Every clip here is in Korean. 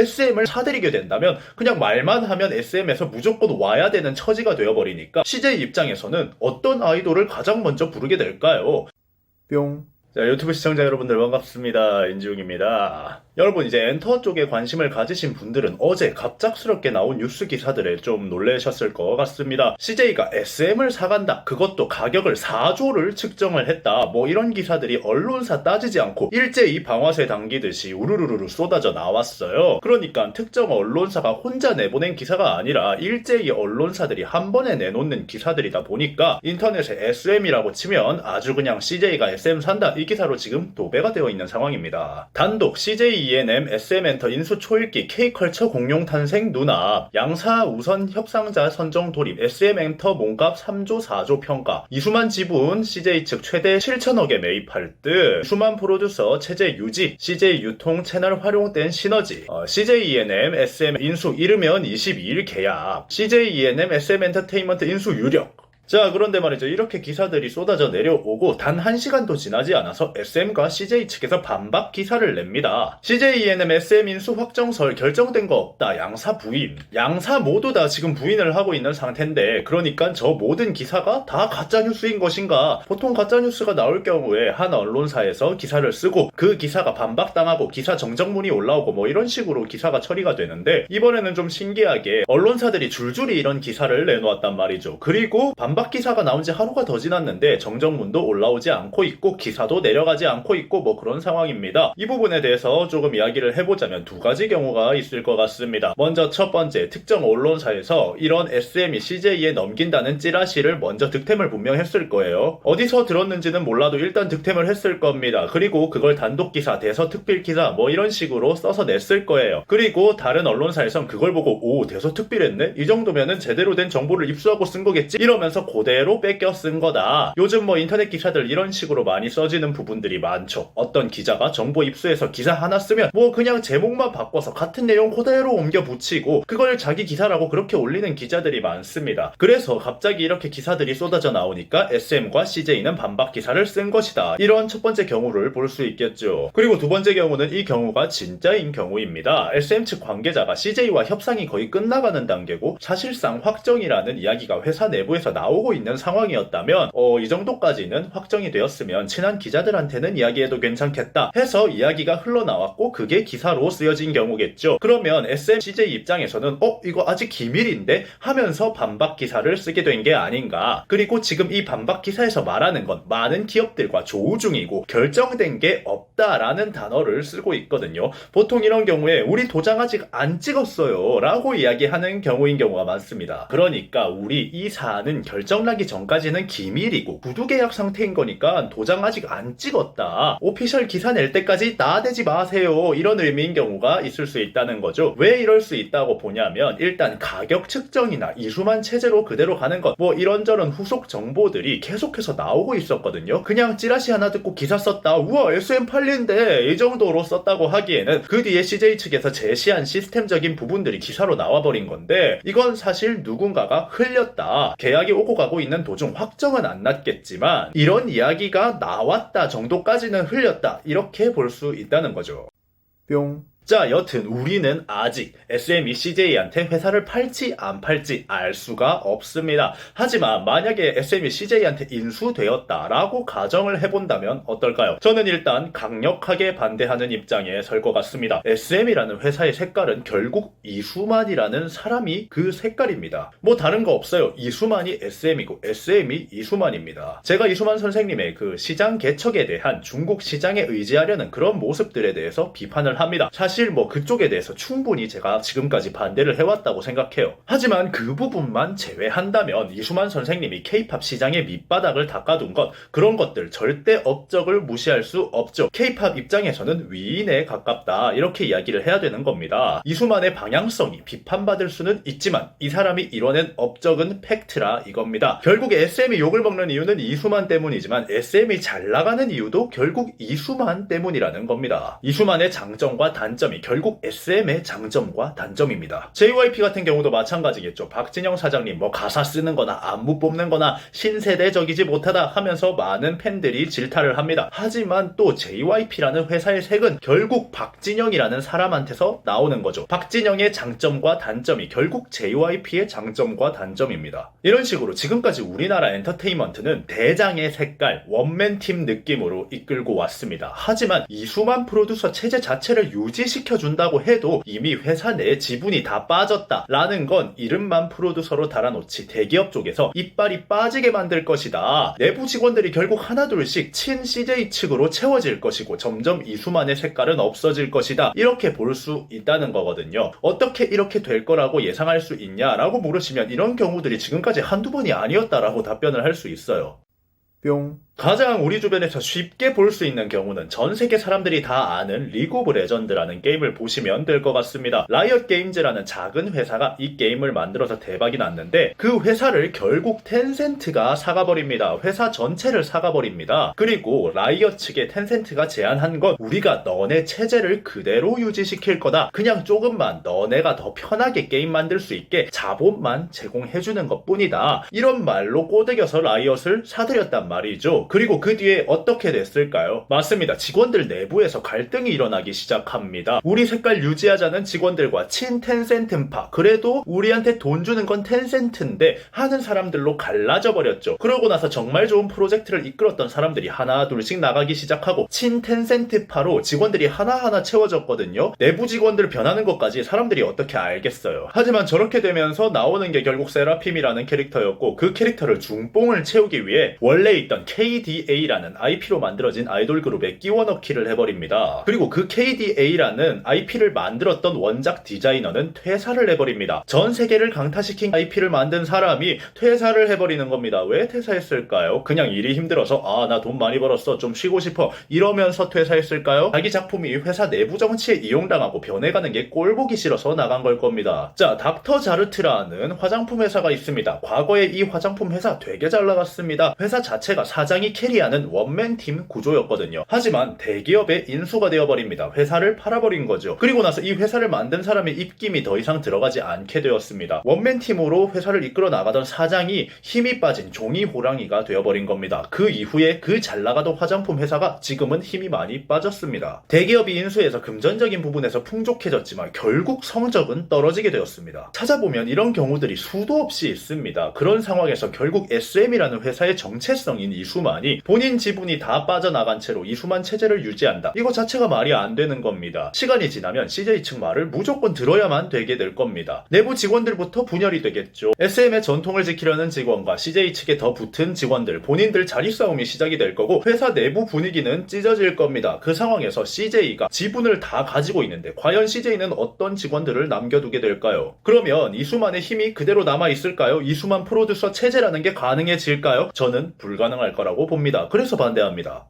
SM을 사들이게 된다면 그냥 말만 하면 SM에서 무조건 와야 되는 처지가 되어버리니까 CJ 입장에서는 어떤 아이돌을 가장 먼저 부르게 될까요? 뿅. 자, 유튜브 시청자 여러분들 반갑습니다. 인지웅입니다. 여러분, 이제 엔터 쪽에 관심을 가지신 분들은 어제 갑작스럽게 나온 뉴스 기사들에 좀 놀라셨을 것 같습니다. CJ가 SM을 사간다. 그것도 가격을 4조를 측정을 했다. 뭐 이런 기사들이 언론사 따지지 않고 일제히 방아쇠 당기듯이 우르르르 쏟아져 나왔어요. 그러니까 특정 언론사가 혼자 내보낸 기사가 아니라 일제히 언론사들이 한 번에 내놓는 기사들이다 보니까 인터넷에 SM이라고 치면 아주 그냥 CJ가 SM 산다. 이 기사로 지금 도배가 되어 있는 상황입니다. 단독 CJ E&M SM엔터 인수 초읽기 K컬처 공룡 탄생 눈앞 양사 우선 협상자 선정 돌입 SM엔터 몸값 3조 4조 평가 이수만 지분 CJ 측 최대 7천억에 매입할 듯 이수만 프로듀서 체제 유지 CJ 유통 채널 활용된 시너지 CJ E&M SM 인수 이르면 22일 계약 CJ E&M SM 엔터테인먼트 인수 유력. 자, 그런데 말이죠. 이렇게 기사들이 쏟아져 내려오고 단 1시간도 지나지 않아서 SM과 CJ 측에서 반박 기사를 냅니다. CJ E&M SM 인수 확정설 결정된 거 없다. 양사 부인. 양사 모두 다 지금 부인을 하고 있는 상태인데 그러니까 저 모든 기사가 다 가짜뉴스인 것인가? 보통 가짜뉴스가 나올 경우에 한 언론사에서 기사를 쓰고 그 기사가 반박당하고 기사 정정문이 올라오고 뭐 이런 식으로 기사가 처리가 되는데 이번에는 좀 신기하게 언론사들이 줄줄이 이런 기사를 내놓았단 말이죠. 그리고 반박 기사가 나온 지 하루가 더 지났는데 정정문도 올라오지 않고 있고 기사도 내려가지 않고 있고 뭐 그런 상황입니다. 이 부분에 대해서 조금 이야기를 해보자면 두 가지 경우가 있을 것 같습니다. 먼저 첫 번째, 특정 언론사에서 이런 SM이 CJ에 넘긴다는 찌라시를 먼저 득템을 분명 했을 거예요. 어디서 들었는지는 몰라도 일단 득템을 했을 겁니다. 그리고 그걸 단독 기사, 대서특필 기사 뭐 이런 식으로 써서 냈을 거예요. 그리고 다른 언론사에선 그걸 보고 오, 대서특필했네? 이 정도면은 제대로 된 정보를 입수하고 쓴 거겠지? 이러면서 그대로 뺏겨 쓴 거다. 요즘 뭐 인터넷 기사들 이런 식으로 많이 써지는 부분들이 많죠. 어떤 기자가 정보 입수해서 기사 하나 쓰면 뭐 그냥 제목만 바꿔서 같은 내용 그대로 옮겨 붙이고 그걸 자기 기사라고 그렇게 올리는 기자들이 많습니다. 그래서 갑자기 이렇게 기사들이 쏟아져 나오니까 SM과 CJ는 반박 기사를 쓴 것이다. 이런 첫 번째 경우를 볼 수 있겠죠. 그리고 두 번째 경우는 이 경우가 진짜인 경우입니다. SM 측 관계자가 CJ와 협상이 거의 끝나가는 단계고 사실상 확정이라는 이야기가 회사 내부에서 나오고 있는 상황이었다면 이 정도까지는 확정이 되었으면 친한 기자들한테는 이야기해도 괜찮겠다 해서 이야기가 흘러나왔고 그게 기사로 쓰여진 경우겠죠. 그러면 SM, CJ 입장에서는 이거 아직 기밀인데 하면서 반박 기사를 쓰게 된 게 아닌가. 그리고 지금 이 반박 기사에서 말하는 건 많은 기업들과 조우 중이고 결정된 게 없다라는 단어를 쓰고 있거든요. 보통 이런 경우에 우리 도장 아직 안 찍었어요 라고 이야기하는 경우인 경우가 많습니다. 그러니까 우리 이 사안은 결정나기 전까지는 기밀이고 구두계약 상태인 거니까 도장 아직 안 찍었다. 오피셜 기사 낼 때까지 나대지 마세요. 이런 의미인 경우가 있을 수 있다는 거죠. 왜 이럴 수 있다고 보냐면 일단 가격 측정이나 이수만 체제로 그대로 가는 것 뭐 이런저런 후속 정보들이 계속해서 나오고 있었거든요. 그냥 찌라시 하나 듣고 기사 썼다. 우와 SM 팔린대. 이 정도로 썼다고 하기에는 그 뒤에 CJ 측에서 제시한 시스템적인 부분들이 기사로 나와버린 건데 이건 사실 누군가가 흘렸다. 계약이 오고 가고 있는 도중 확정은 안 났겠지만 이런 이야기가 나왔다 정도까지는 흘렸다. 이렇게 볼 수 있다는 거죠. 뿅. 자, 여튼 우리는 아직 SM이 CJ한테 회사를 팔지 안 팔지 알 수가 없습니다. 하지만 만약에 SM이 CJ한테 인수되었다라고 가정을 해본다면 어떨까요? 저는 일단 강력하게 반대하는 입장에 설 것 같습니다. SM이라는 회사의 색깔은 결국 이수만이라는 사람이 그 색깔입니다. 뭐 다른 거 없어요. 이수만이 SM이고 SM이 이수만입니다. 제가 이수만 선생님의 그 시장 개척에 대한 중국 시장에 의지하려는 그런 모습들에 대해서 비판을 합니다. 사실 뭐 그쪽에 대해서 충분히 제가 지금까지 반대를 해왔다고 생각해요. 하지만 그 부분만 제외한다면 이수만 선생님이 K-팝 시장의 밑바닥을 닦아둔 것 그런 것들 절대 업적을 무시할 수 없죠. K-팝 입장에서는 위인에 가깝다 이렇게 이야기를 해야 되는 겁니다. 이수만의 방향성이 비판받을 수는 있지만 이 사람이 이뤄낸 업적은 팩트라 이겁니다. 결국에 SM이 욕을 먹는 이유는 이수만 때문이지만 SM이 잘 나가는 이유도 결국 이수만 때문이라는 겁니다. 이수만의 장점과 단점 단점이 결국 SM의 장점과 단점입니다. JYP 같은 경우도 마찬가지겠죠. 박진영 사장님 뭐 가사 쓰는 거나 안무 뽑는 거나 신세대적이지 못하다 하면서 많은 팬들이 질타를 합니다. 하지만 또 JYP라는 회사의 색은 결국 박진영이라는 사람한테서 나오는 거죠. 박진영의 장점과 단점이 결국 JYP의 장점과 단점입니다. 이런 식으로 지금까지 우리나라 엔터테인먼트는 대장의 색깔, 원맨팀 느낌으로 이끌고 왔습니다. 하지만 이수만 프로듀서 체제 자체를 유지시켜준다고 해도 이미 회사 내 지분이 다 빠졌다라는 건 이름만 프로듀서로 달아놓지 대기업 쪽에서 이빨이 빠지게 만들 것이다. 내부 직원들이 결국 하나둘씩 친 CJ 측으로 채워질 것이고 점점 이수만의 색깔은 없어질 것이다. 이렇게 볼 수 있다는 거거든요. 어떻게 이렇게 될 거라고 예상할 수 있냐라고 물으시면 이런 경우들이 지금까지 한두 번이 아니었다라고 답변을 할 수 있어요. 뿅. 가장 우리 주변에서 쉽게 볼 수 있는 경우는 전 세계 사람들이 다 아는 리그 오브 레전드라는 게임을 보시면 될 것 같습니다. 라이엇 게임즈라는 작은 회사가 이 게임을 만들어서 대박이 났는데 그 회사를 결국 텐센트가 사가버립니다. 회사 전체를 사가버립니다. 그리고 라이엇 측에 텐센트가 제안한 건 우리가 너네 체제를 그대로 유지시킬 거다. 그냥 조금만 너네가 더 편하게 게임 만들 수 있게 자본만 제공해주는 것 뿐이다. 이런 말로 꼬드겨서 라이엇을 사들였단 말이죠. 그리고 그 뒤에 어떻게 됐을까요? 맞습니다. 직원들 내부에서 갈등이 일어나기 시작합니다. 우리 색깔 유지하자는 직원들과 친 텐센트파, 그래도 우리한테 돈 주는 건 텐센트인데 하는 사람들로 갈라져 버렸죠. 그러고 나서 정말 좋은 프로젝트를 이끌었던 사람들이 하나 둘씩 나가기 시작하고 친 텐센트파로 직원들이 하나하나 채워졌거든요. 내부 직원들 변하는 것까지 사람들이 어떻게 알겠어요. 하지만 저렇게 되면서 나오는 게 결국 세라핌이라는 캐릭터였고 그 캐릭터를 중뽕을 채우기 위해 원래 있던 KDA라는 IP로 만들어진 아이돌 그룹에 끼워 넣기를 해버립니다. 그리고 그 KDA라는 IP를 만들었던 원작 디자이너는 퇴사를 해버립니다. 전 세계를 강타시킨 IP를 만든 사람이 퇴사를 해버리는 겁니다. 왜 퇴사했을까요? 그냥 일이 힘들어서 나 돈 많이 벌었어 좀 쉬고 싶어 이러면서 퇴사했을까요? 자기 작품이 회사 내부 정치에 이용당하고 변해가는 게 꼴보기 싫어서 나간 걸 겁니다. 자, 닥터 자르트라는 화장품 회사가 있습니다. 과거에 이 화장품 회사 되게 잘 나갔습니다. 회사 자체가 사장이 캐리하는 원맨팀 구조였거든요. 하지만 대기업의 인수가 되어버립니다. 회사를 팔아버린 거죠. 그리고 나서 이 회사를 만든 사람의 입김이 더 이상 들어가지 않게 되었습니다. 원맨팀으로 회사를 이끌어 나가던 사장이 힘이 빠진 종이 호랑이가 되어버린 겁니다. 그 이후에 그 잘나가던 화장품 회사가 지금은 힘이 많이 빠졌습니다. 대기업이 인수해서 금전적인 부분에서 풍족해졌지만 결국 성적은 떨어지게 되었습니다. 찾아보면 이런 경우들이 수도 없이 있습니다. 그런 상황에서 결국 SM이라는 회사의 정체성인 이수만이 본인 지분이 다 빠져나간 채로 이수만 체제를 유지한다. 이거 자체가 말이 안 되는 겁니다. 시간이 지나면 CJ 측 말을 무조건 들어야만 되게 될 겁니다. 내부 직원들부터 분열이 되겠죠. SM의 전통을 지키려는 직원과 CJ 측에 더 붙은 직원들, 본인들 자리 싸움이 시작이 될 거고 회사 내부 분위기는 찢어질 겁니다. 그 상황에서 CJ가 지분을 다 가지고 있는데 과연 CJ는 어떤 직원들을 남겨두게 될까요? 그러면 이수만의 힘이 그대로 남아있을까요? 이수만 프로듀서 체제라는 게 가능해질까요? 저는 불가능할 거라고 봅니다. 그래서 반대합니다.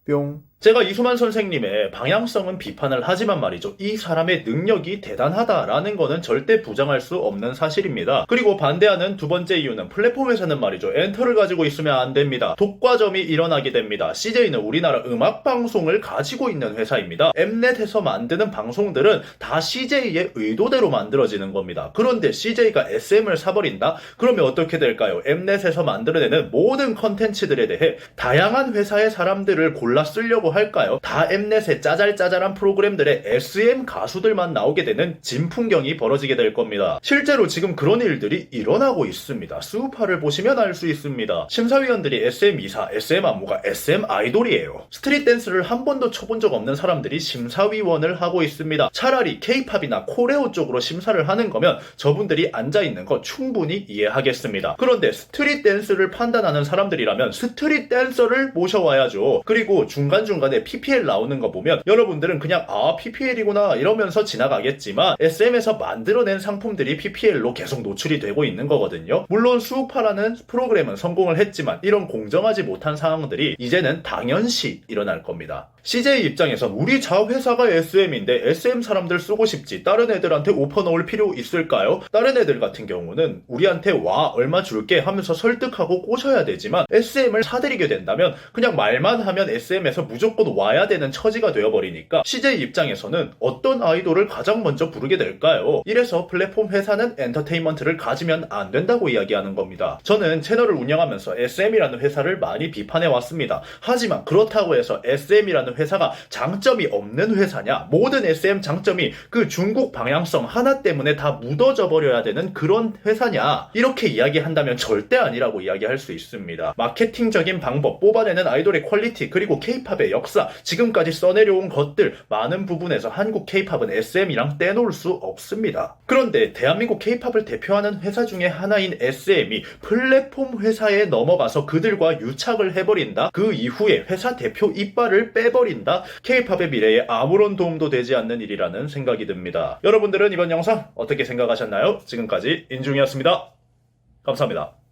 뿅. 제가 이수만 선생님의 방향성은 비판을 하지만 말이죠. 이 사람의 능력이 대단하다라는 거는 절대 부정할 수 없는 사실입니다. 그리고 반대하는 두 번째 이유는 플랫폼에서는 말이죠. 엔터를 가지고 있으면 안 됩니다. 독과점이 일어나게 됩니다. CJ는 우리나라 음악방송을 가지고 있는 회사입니다. 엠넷에서 만드는 방송들은 다 CJ의 의도대로 만들어지는 겁니다. 그런데 CJ가 SM을 사버린다? 그러면 어떻게 될까요? 엠넷에서 만들어내는 모든 컨텐츠들에 대해 다양한 회사의 사람들을 골라 쓰려고 할까요? 다 엠넷의 짜잘짜잘한 프로그램들의 SM 가수들만 나오게 되는 진풍경이 벌어지게 될 겁니다. 실제로 지금 그런 일들이 일어나고 있습니다. 수우파를 보시면 알 수 있습니다. 심사위원들이 SM 이사, SM 안무가 SM 아이돌이에요. 스트릿 댄스를 한 번도 쳐본 적 없는 사람들이 심사위원을 하고 있습니다. 차라리 K-팝이나 코레오 쪽으로 심사를 하는 거면 저분들이 앉아있는 거 충분히 이해하겠습니다. 그런데 스트릿 댄스를 판단하는 사람들이라면 스트릿 댄서를 모셔와야죠. 그리고 중간중간에 PPL 나오는 거 보면 여러분들은 그냥 PPL이구나 이러면서 지나가겠지만 SM에서 만들어낸 상품들이 PPL로 계속 노출이 되고 있는 거거든요. 물론 수우파라는 프로그램은 성공을 했지만 이런 공정하지 못한 상황들이 이제는 당연시 일어날 겁니다. CJ 입장에선 우리 자회사가 SM인데 SM 사람들 쓰고 싶지 다른 애들한테 오퍼 넣을 필요 있을까요? 다른 애들 같은 경우는 우리한테 와 얼마 줄게 하면서 설득하고 꼬셔야 되지만 SM을 사들이게 된다면 그냥 말만 하면 SM에서 무조건 무조건 와야 되는 처지가 되어버리니까 CJ 입장에서는 어떤 아이돌을 가장 먼저 부르게 될까요? 이래서 플랫폼 회사는 엔터테인먼트를 가지면 안 된다고 이야기하는 겁니다. 저는 채널을 운영하면서 SM이라는 회사를 많이 비판해왔습니다. 하지만 그렇다고 해서 SM이라는 회사가 장점이 없는 회사냐? 모든 SM 장점이 그 중국 방향성 하나 때문에 다 묻어져 버려야 되는 그런 회사냐? 이렇게 이야기한다면 절대 아니라고 이야기할 수 있습니다. 마케팅적인 방법, 뽑아내는 아이돌의 퀄리티, 그리고 K-팝의 역사, 지금까지 써내려온 것들, 많은 부분에서 한국 K-팝은 SM이랑 떼놓을 수 없습니다. 그런데 대한민국 K-팝을 대표하는 회사 중에 하나인 SM이 플랫폼 회사에 넘어가서 그들과 유착을 해버린다? 그 이후에 회사 대표 이빨을 빼버린다? K-팝의 미래에 아무런 도움도 되지 않는 일이라는 생각이 듭니다. 여러분들은 이번 영상 어떻게 생각하셨나요? 지금까지 인중이었습니다. 감사합니다.